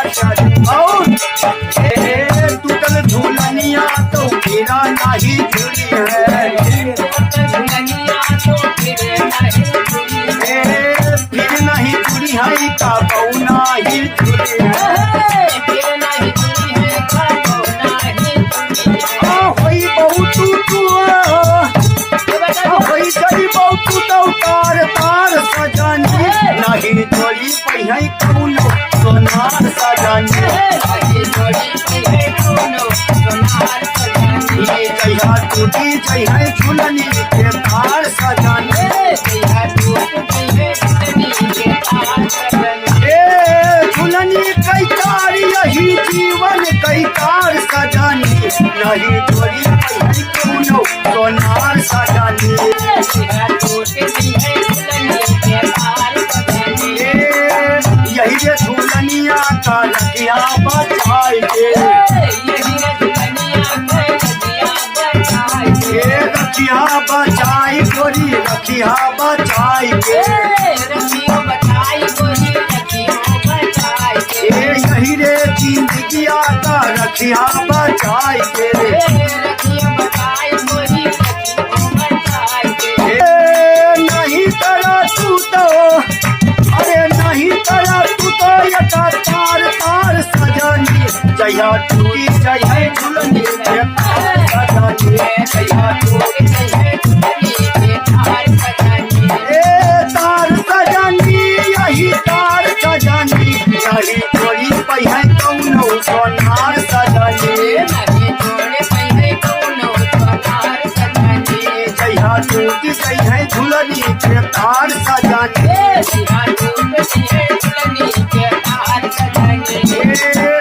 और टूटल झूलनिया तो मेरा नहीं जुड़ी है, फिर नहीं जुड़ी है का बउना ही जुड़ी है। होई बहुत होई जड़ी बहुत तार तार सजानी नहीं जोड़ी पहिया कौनो सोनार सजानी जया टूटी जया झूलनी के तार सजानी झूलनी कई तार यही जीवन कई तार सजानी नहीं जोड़ी पहिया कौनो सोनार सजानी यही रे झूलनिया का रखिया बचाई के रखिया बचाई गोरी रखिया बचाई के यही रे जिंदगिया का रखिया बचाई के नहीं तरा तू तो अरे नहीं तरा तू तो यटा तार तार सजानी जया टूटी जया झूलनी के तार सजानी तार सजानी यही तार सजानी यही चोरी पहिया कौनो सोनार सजानी जया टूटी जया झूलनी के तार सजानी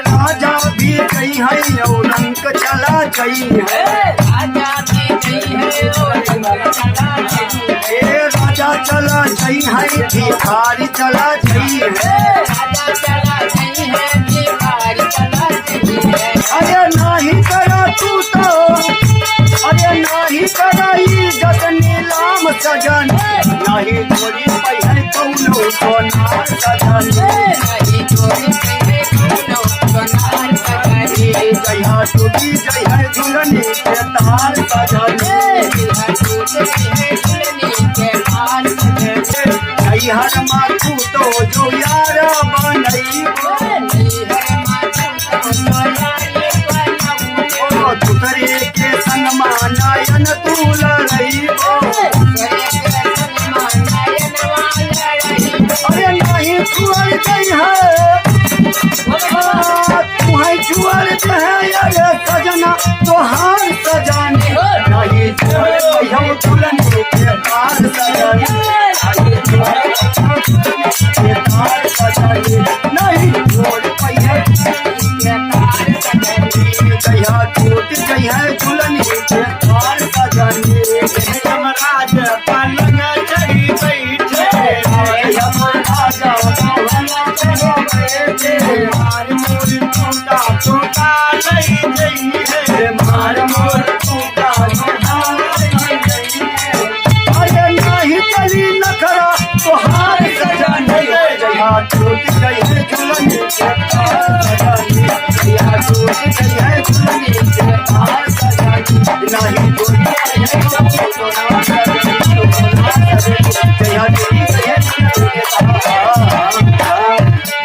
राजा भी गई है और रंग चला गई है राजा चला गई है भिखारी चला गई है अरे नहीं करा तू तो अरे नहीं करा इज्जत नीलाम सजन नहीं चोरी पहिया कौनो सोनार सजन जया टूटी जया झूलनी के तार सजानी हर माथू तो जो यार बनई दूसरे के संग मानयन तू लड़ई अरे नहीं छुअल गई है तुम्हें छुअल है अरे सजना तोहार सजानी नहीं छुअल झूलनी के तार सजानी नहीं छोड़ पहिया जया टूट जया झूलनी के तार सजानी यमराज पलंग चढ़ी बैठे यमराज पलंग चढ़ी बैठे मार मोर टूटा टूटा नहीं गई है मार मोर टूटा टूटा नहीं गई है अरे नहीं चली नखरा तोहार सजानी जया टूट जया झूलनी के तार सजानी जया टूट जया झूलनी के तार सजानी नहीं